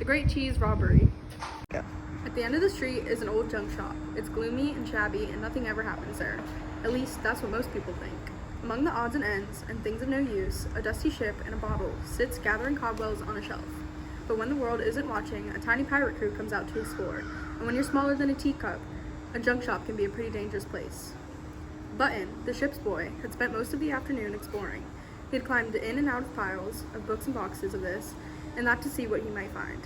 The Great Cheese Robbery. Go. At the end of the street is an old junk shop. It's gloomy and shabby and nothing ever happens there. At least that's what most people think. Among the odds and ends and things of no use, a dusty ship and a bottle sits gathering cobwebs on a shelf. But when the world isn't watching, a tiny pirate crew comes out to explore. And when you're smaller than a teacup, a junk shop can be a pretty dangerous place. Button, the ship's boy, had spent most of the afternoon exploring. He had climbed in and out of piles of books and boxes of this and that to see what he might find.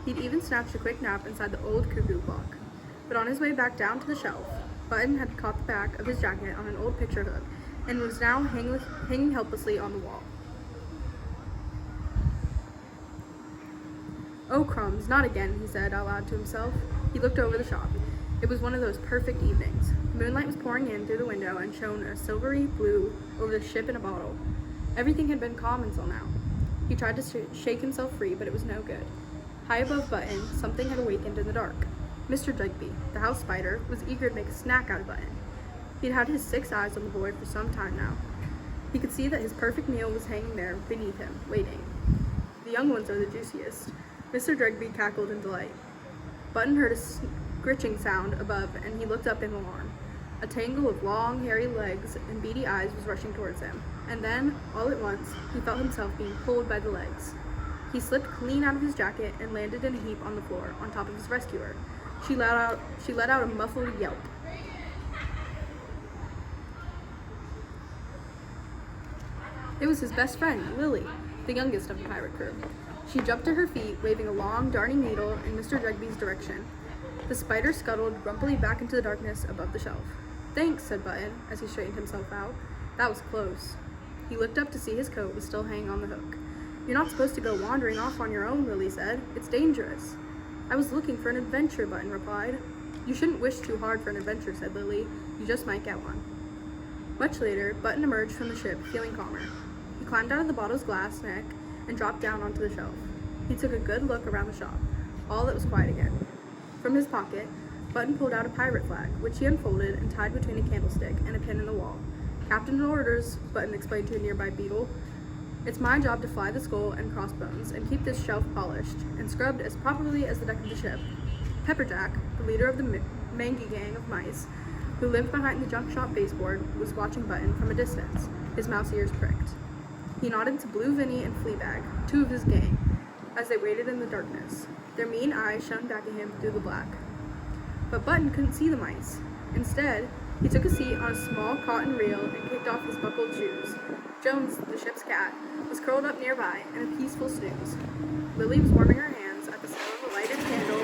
He'd even snatched a quick nap inside the old cuckoo clock. But on his way back down to the shelf, Button had caught the back of his jacket on an old picture hook and was now hanging helplessly on the wall. "Oh, crumbs, not again," he said out loud to himself. He looked over the shop. It was one of those perfect evenings. Moonlight was pouring in through the window and shone a silvery blue over the ship in a bottle. Everything had been calm until now. He tried to shake himself free, but it was no good. High above Button, something had awakened in the dark. Mr. Jugby, the house spider, was eager to make a snack out of Button. He'd had his 6 eyes on the boy for some time now. He could see that his perfect meal was hanging there beneath him, waiting. The young ones are the juiciest. Mr. Jugby cackled in delight. Button heard a scritching sound above, and he looked up in alarm. A tangle of long, hairy legs and beady eyes was rushing towards him, and then, all at once, he felt himself being pulled by the legs. He slipped clean out of his jacket and landed in a heap on the floor, on top of his rescuer. She let out a muffled yelp. It was his best friend, Lily, the youngest of the pirate crew. She jumped to her feet, waving a long, darning needle in Mr. Jugby's direction. The spider scuttled grumpily back into the darkness above the shelf. "Thanks," said Button, as he straightened himself out. "That was close." He looked up to see his coat was still hanging on the hook. "You're not supposed to go wandering off on your own," Lily said. "It's dangerous." "I was looking for an adventure," Button replied. "You shouldn't wish too hard for an adventure," said Lily. "You just might get one." Much later, Button emerged from the ship, feeling calmer. He climbed out of the bottle's glass neck and dropped down onto the shelf. He took a good look around the shop. All that was quiet again. From his pocket, Button pulled out a pirate flag, which he unfolded and tied between a candlestick and a pin in the wall. "Captain's orders," Button explained to a nearby beetle. "It's my job to fly the skull and crossbones and keep this shelf polished and scrubbed as properly as the deck of the ship." Pepperjack, the leader of the mangy gang of mice, who lived behind the junk shop baseboard, was watching Button from a distance, his mouse ears pricked. He nodded to Blue Vinny and Fleabag, 2 of his gang, as they waited in the darkness. Their mean eyes shone back at him through the black. But Button couldn't see the mice. Instead, he took a seat on a small cotton reel and kicked off his buckled shoes. Jones, the ship's cat, was curled up nearby in a peaceful snooze. Lily was warming her hands at the smell of a lighted candle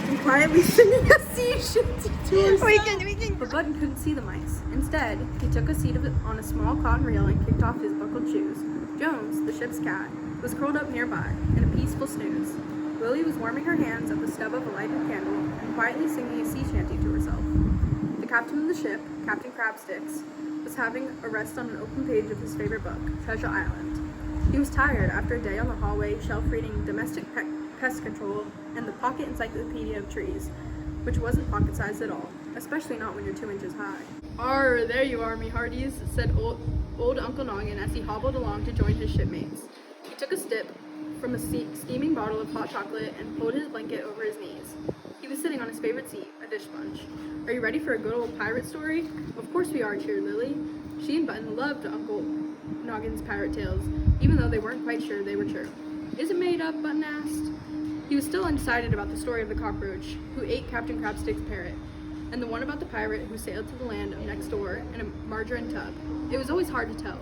and quietly singing a sea shanty to herself. We can. But Button couldn't see the mice. Instead, he took a seat on a small cotton reel and kicked off his buckled shoes. Jones, the ship's cat, was curled up nearby in a peaceful snooze. Lily was warming her hands at the stub of a lighted candle and quietly singing a sea shanty to herself. The captain of the ship, Captain Crabsticks, was having a rest on an open page of his favorite book, Treasure Island. He was tired after a day on the hallway shelf reading Domestic Pest Control and the Pocket Encyclopedia of Trees, which wasn't pocket-sized at all, especially not when you're 2 inches high. "Arr, there you are, me hearties," said old Uncle Noggin as he hobbled along to join his shipmates. He took a sip from a steaming bottle of hot chocolate and pulled his blanket over his knees. He was sitting on his favorite seat, a dish sponge. "Are you ready for a good old pirate story?" "Of course we are," cheered Lily. She and Button loved Uncle Noggin's pirate tales, even though they weren't quite sure they were true. "Is it made up?" Button asked. He was still undecided about the story of the cockroach who ate Captain Crabstick's parrot, and the one about the pirate who sailed to the land of next door in a margarine tub. It was always hard to tell.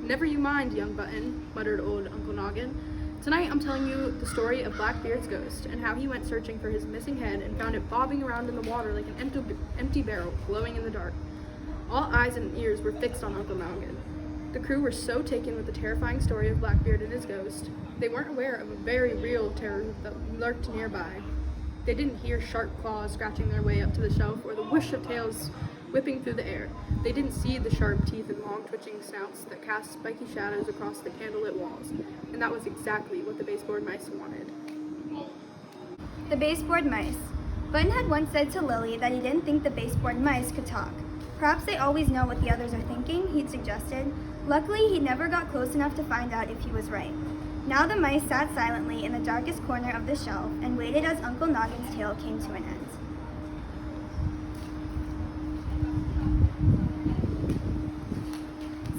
"Never you mind, young Button," muttered old Uncle Noggin. "Tonight I'm telling you the story of Blackbeard's ghost and how he went searching for his missing head and found it bobbing around in the water like an empty barrel glowing in the dark." All eyes and ears were fixed on Uncle Noggin. The crew were so taken with the terrifying story of Blackbeard and his ghost, they weren't aware of a very real terror that lurked nearby. They didn't hear sharp claws scratching their way up to the shelf or the whoosh of tails whipping through the air. They didn't see the sharp teeth and long twitching snouts that cast spiky shadows across the candlelit walls, and that was exactly what the baseboard mice wanted. The baseboard mice. Button had once said to Lily that he didn't think the baseboard mice could talk. Perhaps they always know what the others are thinking, he'd suggested. Luckily, he never got close enough to find out if he was right. Now the mice sat silently in the darkest corner of the shelf and waited as Uncle Noggin's tale came to an end.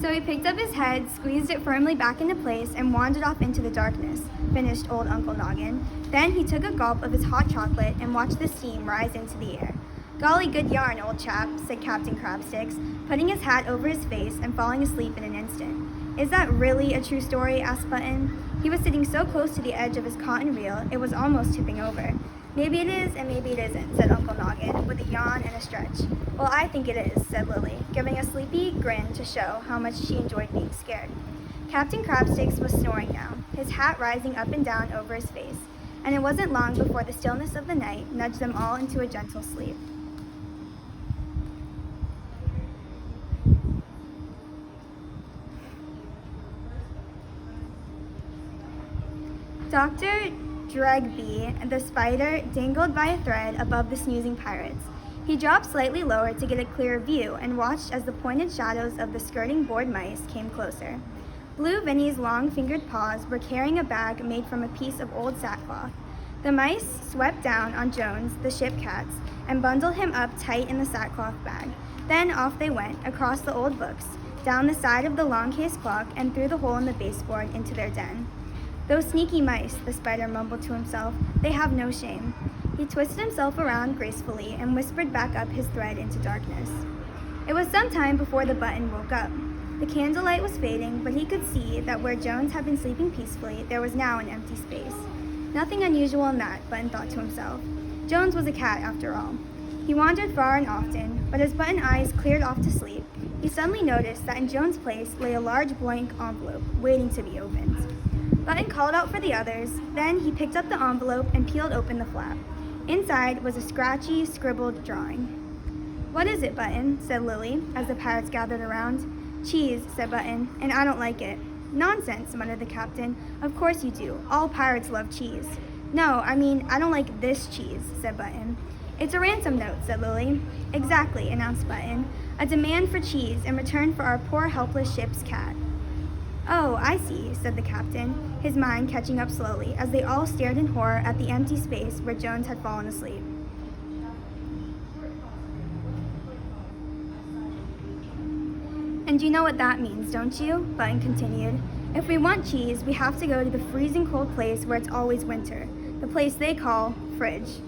So he picked up his head, squeezed it firmly back into place, and wandered off into the darkness, finished old Uncle Noggin. Then he took a gulp of his hot chocolate and watched the steam rise into the air. "Golly good yarn, old chap," said Captain Crabsticks, putting his hat over his face and falling asleep in an instant. "Is that really a true story?" asked Button. He was sitting so close to the edge of his cotton reel, it was almost tipping over. "Maybe it is, and maybe it isn't," said Uncle Noggin, with a yawn and a stretch. "Well, I think it is," said Lily, giving a sleepy grin to show how much she enjoyed being scared. Captain Crabsticks was snoring now, his hat rising up and down over his face, and it wasn't long before the stillness of the night nudged them all into a gentle sleep. Dr. Dregby, the spider, dangled by a thread above the snoozing pirates. He dropped slightly lower to get a clearer view and watched as the pointed shadows of the skirting board mice came closer. Blue Vinny's long-fingered paws were carrying a bag made from a piece of old sackcloth. The mice swept down on Jones, the ship cat's, and bundled him up tight in the sackcloth bag. Then off they went, across the old books, down the side of the long case clock, and through the hole in the baseboard into their den. "Those sneaky mice," the spider mumbled to himself. "They have no shame." He twisted himself around gracefully and whispered back up his thread into darkness. It was some time before the Button woke up. The candlelight was fading, but he could see that where Jones had been sleeping peacefully, there was now an empty space. Nothing unusual in that, Button thought to himself. Jones was a cat, after all. He wandered far and often, but as Button's eyes cleared off to sleep, he suddenly noticed that in Jones' place lay a large blank envelope, waiting to be opened. Button called out for the others, then he picked up the envelope and peeled open the flap. Inside was a scratchy, scribbled drawing. "What is it, Button?" said Lily, as the pirates gathered around. "Cheese," said Button, "and I don't like it." "Nonsense," muttered the captain. "Of course you do. All pirates love cheese." "No, I mean, I don't like this cheese," said Button. "It's a ransom note," said Lily. "Exactly," announced Button. "A demand for cheese in return for our poor helpless ship's cat." "Oh, I see," said the captain, his mind catching up slowly as they all stared in horror at the empty space where Jones had fallen asleep. "And you know what that means, don't you?" Button continued. "If we want cheese, we have to go to the freezing cold place where it's always winter, the place they call fridge."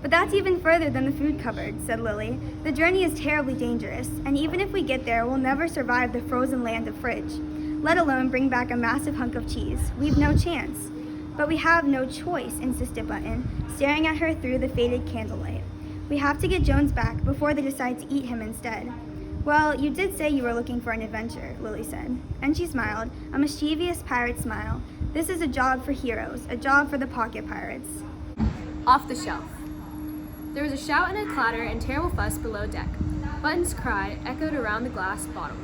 "But that's even further than the food cupboard," said Lily. "The journey is terribly dangerous, and even if we get there, we'll never survive the frozen land of fridge. Let alone bring back a massive hunk of cheese. We've no chance." "But we have no choice," insisted Button, staring at her through the faded candlelight. "We have to get Jones back before they decide to eat him instead." "Well, you did say you were looking for an adventure," Lily said, and she smiled, a mischievous pirate smile. "This is a job for heroes, a job for the pocket pirates." Off the shelf. There was a shout and a clatter and terrible fuss below deck. Button's cry echoed around the glass bottle.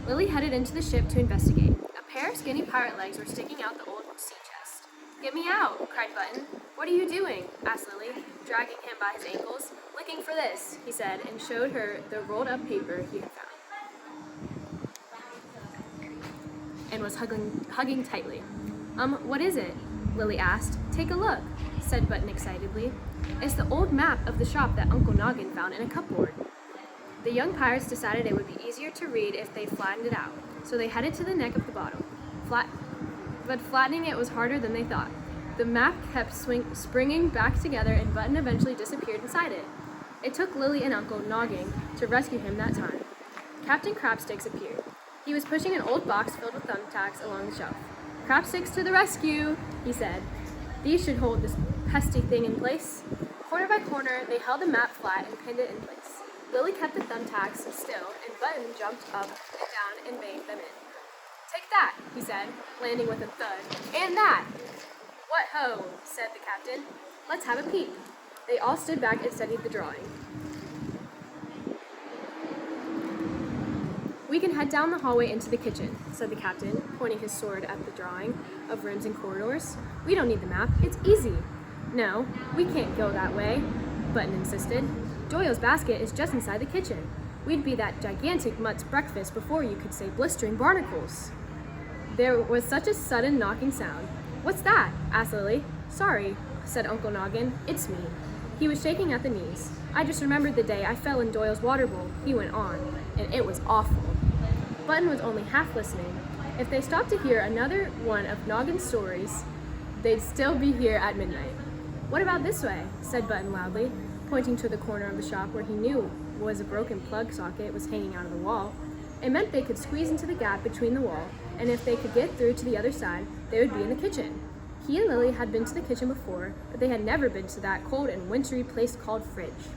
Lily headed into the ship to investigate. A pair of skinny pirate legs were sticking out the old sea chest. "Get me out!" cried Button. "What are you doing?" asked Lily, dragging him by his ankles. "Looking for this," he said, and showed her the rolled-up paper he had found, and was hugging tightly. What is it?" Lily asked. "Take a look," said Button excitedly. "It's the old map of the shop that Uncle Noggin found in a cupboard." The young pirates decided it would be easier to read if they flattened it out, so they headed to the neck of the bottle. But flattening it was harder than they thought. The map kept springing back together, and Button eventually disappeared inside it. It took Lily and Uncle Noggin to rescue him that time. Captain Crabsticks appeared. He was pushing an old box filled with thumbtacks along the shelf. "Crabsticks to the rescue," he said. "These should hold this pesky thing in place." Corner by corner, they held the map flat and pinned it in place. Lily kept the thumbtacks still, and Button jumped up and down and banged them in. "Take that," he said, landing with a thud. "And that." "What ho," said the captain. "Let's have a peep." They all stood back and studied the drawing. "We can head down the hallway into the kitchen," said the captain, pointing his sword at the drawing of rooms and corridors. "We don't need the map. It's easy." "No, we can't go that way," Button insisted. "Doyle's basket is just inside the kitchen. We'd be that gigantic mutt's breakfast before you could say blistering barnacles." There was such a sudden knocking sound. "What's that?" asked Lily. "Sorry," said Uncle Noggin. "It's me." He was shaking at the knees. "I just remembered the day I fell in Doyle's water bowl," he went on, "and it was awful." Button was only half listening. If they stopped to hear another one of Noggin's stories, they'd still be here at midnight. "What about this way?" said Button loudly, pointing to the corner of the shop where he knew was a broken plug socket was hanging out of the wall. It meant they could squeeze into the gap between the wall, and if they could get through to the other side, they would be in the kitchen. He and Lily had been to the kitchen before, but they had never been to that cold and wintry place called fridge.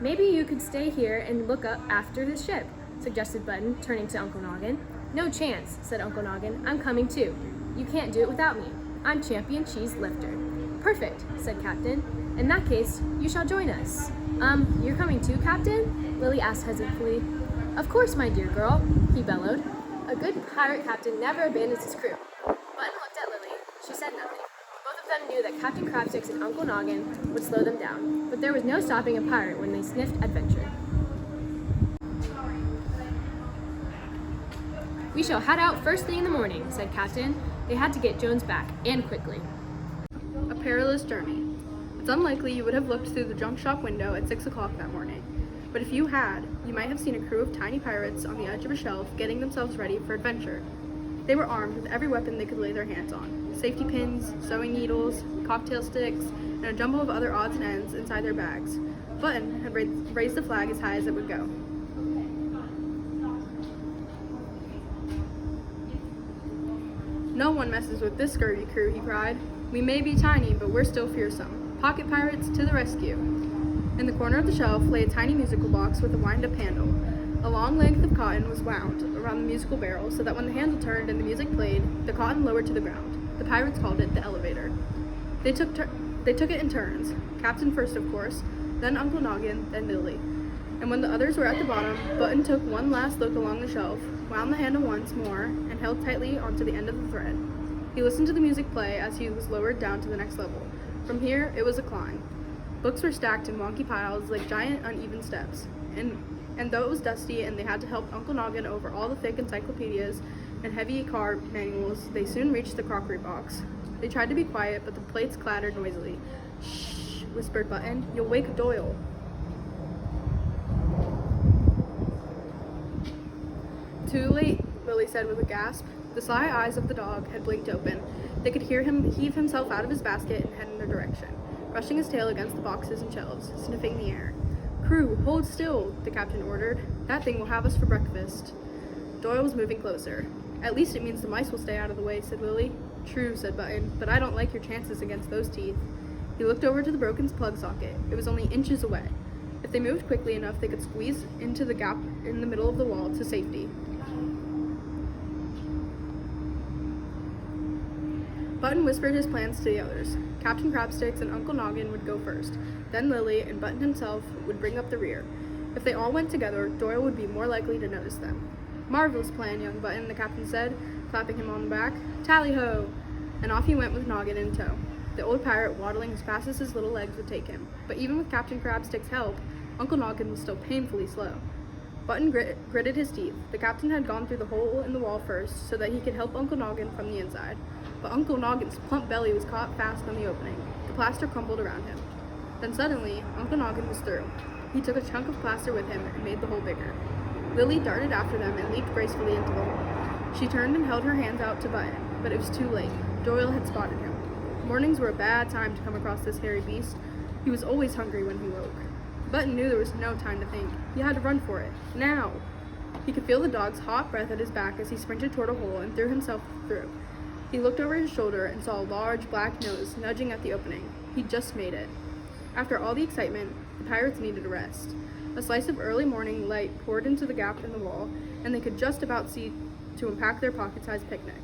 "Maybe you could stay here and look up after the ship," suggested Button, turning to Uncle Noggin. "No chance," said Uncle Noggin. "I'm coming too. You can't do it without me. I'm Champion Cheese Lifter." "Perfect," said Captain. "In that case, you shall join us." You're coming too, Captain?" Lily asked hesitantly. "Of course, my dear girl," he bellowed. A good pirate captain never abandons his crew. Button looked at Lily. She said nothing. Both of them knew that Captain Crabsticks and Uncle Noggin would slow them down, but there was no stopping a pirate when they sniffed adventure. "We shall head out first thing in the morning," said Captain. They had to get Jones back, and quickly. A perilous journey. It's unlikely you would have looked through the junk shop window at 6 o'clock that morning. But if you had, you might have seen a crew of tiny pirates on the edge of a shelf getting themselves ready for adventure. They were armed with every weapon they could lay their hands on: safety pins, sewing needles, cocktail sticks, and a jumble of other odds and ends inside their bags. Button had raised the flag as high as it would go. "No one messes with this scurvy crew," he cried. "We may be tiny, but we're still fearsome. Pocket pirates to the rescue." In the corner of the shelf lay a tiny musical box with a wind-up handle. A long length of cotton was wound around the musical barrel so that when the handle turned and the music played, the cotton lowered to the ground. The pirates called it the elevator. They took it in turns, Captain first, of course, then Uncle Noggin, then Lily. And when the others were at the bottom, Button took one last look along the shelf, wound the handle once more, and held tightly onto the end of the thread. He listened to the music play as he was lowered down to the next level. From here, it was a climb. Books were stacked in wonky piles like giant uneven steps, and though it was dusty and they had to help Uncle Noggin over all the thick encyclopedias and heavy car manuals, they soon reached the crockery box. They tried to be quiet, but the plates clattered noisily. "Shh," whispered Button. "You'll wake Doyle." "Too late," Lily said with a gasp. The sly eyes of the dog had blinked open. They could hear him heave himself out of his basket and head in their direction, brushing his tail against the boxes and shelves, sniffing the air. "Crew, hold still," the captain ordered. "That thing will have us for breakfast." Doyle was moving closer. "At least it means the mice will stay out of the way," said Lily. "True," said Button, "but I don't like your chances against those teeth." He looked over to the broken plug socket. It was only inches away. If they moved quickly enough, they could squeeze into the gap in the middle of the wall to safety. Button whispered his plans to the others. Captain Crabsticks and Uncle Noggin would go first, then Lily and Button himself would bring up the rear. If they all went together, Doyle would be more likely to notice them. "Marvelous plan, young Button," the captain said, clapping him on the back. "Tally-ho!" And off he went with Noggin in tow, the old pirate waddling as fast as his little legs would take him. But even with Captain Crabstick's help, Uncle Noggin was still painfully slow. Button gritted his teeth. The captain had gone through the hole in the wall first so that he could help Uncle Noggin from the inside. But Uncle Noggin's plump belly was caught fast on the opening. The plaster crumbled around him. Then suddenly, Uncle Noggin was through. He took a chunk of plaster with him and made the hole bigger. Lily darted after them and leaped gracefully into the hole. She turned and held her hands out to Button, but it was too late. Doyle had spotted him. Mornings were a bad time to come across this hairy beast. He was always hungry when he woke. Button knew there was no time to think. He had to run for it. Now! He could feel the dog's hot breath at his back as he sprinted toward a hole and threw himself through. He looked over his shoulder and saw a large black nose nudging at the opening. He'd just made it. After all the excitement, the pirates needed a rest. A slice of early morning light poured into the gap in the wall, and they could just about see to unpack their pocket-sized picnic.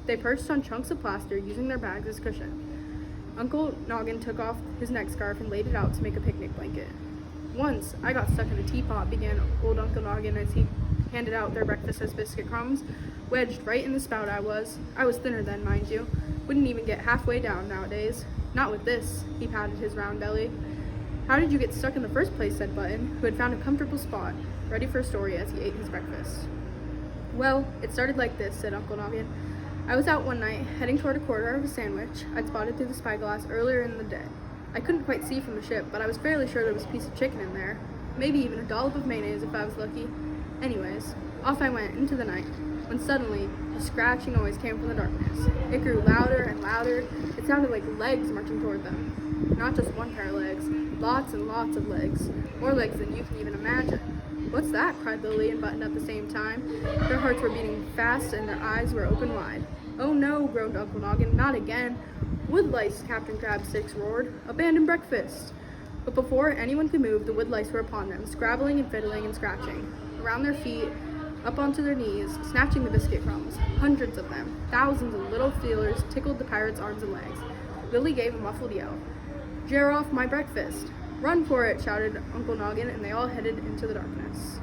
They perched on chunks of plaster, using their bags as cushion. Uncle Noggin took off his neck scarf and laid it out to make a picnic blanket. "Once, I got stuck in a teapot," began old Uncle Noggin as he handed out their breakfast as biscuit crumbs. "Wedged right in the spout I was. I was thinner then, mind you. Wouldn't even get halfway down nowadays. Not with this," he patted his round belly. "How did you get stuck in the first place?" said Button, who had found a comfortable spot, ready for a story as he ate his breakfast. "Well, it started like this," said Uncle Noggin. I was out one night, heading toward a quarter of a sandwich I'd spotted through the spyglass earlier in the day. I couldn't quite see from the ship, but I was fairly sure there was a piece of chicken in there. Maybe even a dollop of mayonnaise if I was lucky. Anyways, off I went into the night, when suddenly, a scratching noise came from the darkness. It grew louder and louder. It sounded like legs marching toward them. Not just one pair of legs, lots and lots of legs. More legs than you can even imagine. "What's that?" cried Lily and Button at the same time. Their hearts were beating fast and their eyes were open wide. "Oh no," groaned Uncle Noggin, "not again." "Woodlice," Captain Crabsticks roared. "Abandon breakfast." But before anyone could move, the woodlice were upon them, scrabbling and fiddling and scratching. Around their feet, up onto their knees, snatching the biscuit crumbs. Hundreds of them, thousands of little feelers, tickled the pirate's arms and legs. Lily gave a muffled yell. "Jar off my breakfast!" "Run for it!" shouted Uncle Noggin, and they all headed into the darkness.